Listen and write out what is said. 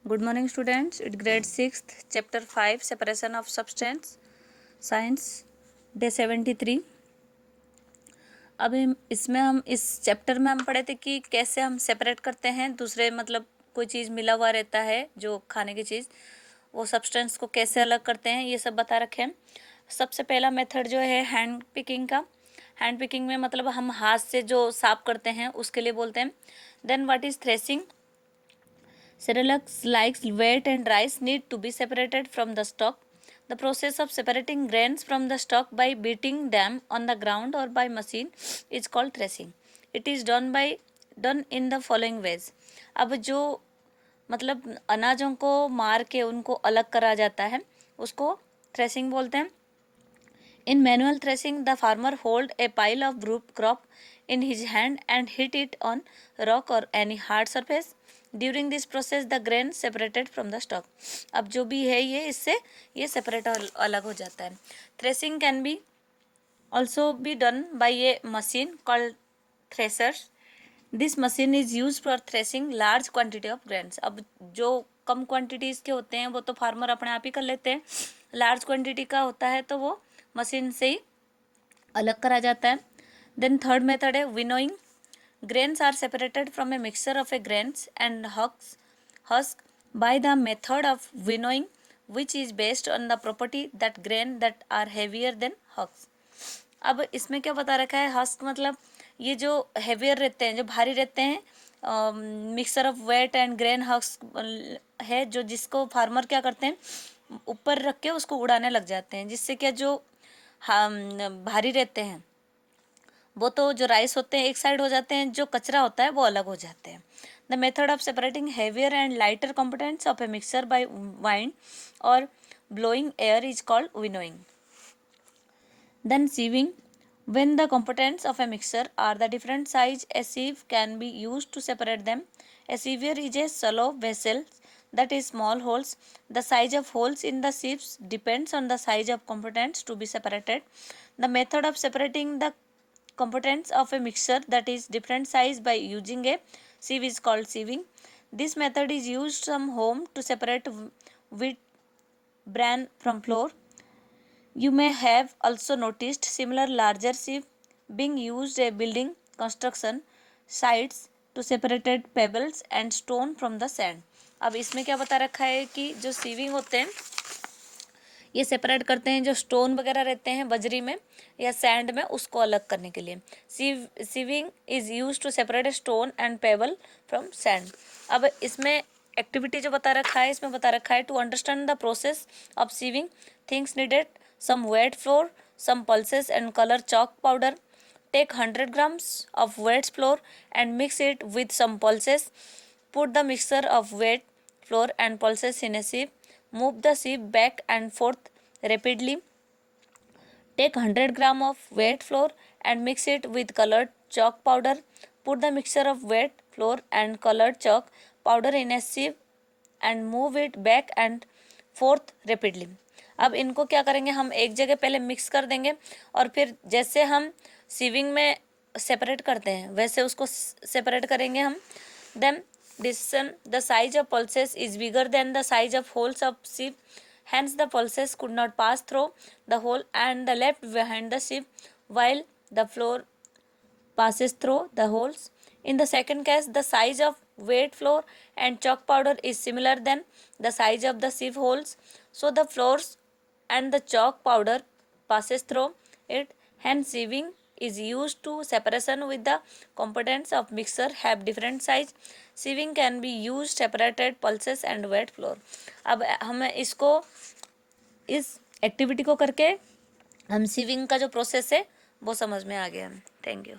Good morning students. It's grade 6th chapter 5 separation of substance science day 73. अब इसमें हम इस चैप्टर में हम पढ़े थे कि कैसे हम सेपरेट करते हैं दूसरे, मतलब कोई चीज़ मिला हुआ रहता है जो खाने की चीज़, वो सब्सटेंस को कैसे अलग करते हैं ये सब बता रखे हैं। सबसे पहला मेथड जो है हैंड पिकिंग का। हैंड पिकिंग में मतलब हम हाथ से जो साफ करते हैं उसके लिए बोलते हैं। Then what is threshing? Cerelac like wheat and rice need to be separated from the stalk. The process of separating grains from the stalk by beating them on the ground or by machine is called threshing. It is done in the following ways. अब जो मतलब अनाजों को मार के उनको अलग करा जाता है उसको थ्रेसिंग बोलते हैं। In manual threshing, the farmer hold a pile of crop in his hand and hit it on rock or any hard surface. During this process, the grain separated from the stalk. अब जो भी है ये इससे ये separate अलग हो जाता है। Threshing can be also be done by a machine called threshers. This machine is used for threshing large quantity of grains. अब जो कम क्वांटिटीज़ के होते हैं वो तो फार्मर अपने आप ही कर लेते हैं, लार्ज क्वांटिटी का होता है तो वो मशीन से ही अलग करा जाता है। देन थर्ड मेथड है winnowing. Grains are separated from a mixture of a grains and husk by the method of winnowing which is based on the property that grain that are heavier than husk. अब इसमें क्या बता रखा है? Husk मतलब ये जो heavier रहते हैं, जो भारी रहते हैं, mixture of wheat and grain husk है जो जिसको फार्मर क्या करते हैं ऊपर रख के उसको उड़ाने लग जाते हैं, जिससे क्या जो भारी रहते हैं वो तो जो राइस होते हैं एक साइड हो जाते हैं, जो कचरा होता है वो अलग हो जाते हैं। The method of separating heavier and lighter components of a mixture by wind और blowing air is called winnowing. Then sieving. When the components of a mixture are the different size, a sieve can be used to separate them. A siever is a shallow vessel that is small holes. The size of holes in the sieves depends on the size of components to be separated. The method of separating the components of a mixture that is different size by using a sieve is called sieving. This method is used some home to separate wheat bran from flour. You may have also noticed similar larger sieve being used in building construction sites to separate pebbles and stone from the sand. अब इसमें क्या बता रखा है कि जो sieving होते हैं ये सेपरेट करते हैं जो स्टोन वगैरह रहते हैं बजरी में या सैंड में, उसको अलग करने के लिए। Sieving is use to separate stone and pebble from sand. अब इसमें एक्टिविटी जो बता रखा है इसमें बता रखा है to understand the process of sieving things needed some wet flour, some pulses and color chalk powder. Take 100 grams of wet flour and mix it with some pulses. Put the mixture of wet flour and pulses in a sieve. Move the sieve back and forth rapidly. Take 100 grams of wet flour and mix it with colored chalk powder. Put the mixture of wet flour and colored chalk powder in a sieve and move it back and forth rapidly. अब इनको क्या करेंगे, हम एक जगह पहले mix कर देंगे और फिर जैसे हम सीविंग में सेपरेट करते हैं वैसे उसको सेपरेट करेंगे हम। Then distance the size of pulses is bigger than the size of holes of sieve. Hence the pulses could not pass through the hole and the left behind the sieve while the flour passes through the holes. In the second case, the size of wet flour and chalk powder is similar than the size of the sieve holes, so the flours and the chalk powder passes through it. Hence sieving is used to separation with the components of mixture have different size. Sieving can be used separated pulses and wet flour. अब हम इसको इस activity को करके हम sieving का जो process है वो समझ में आ गया। Thank you.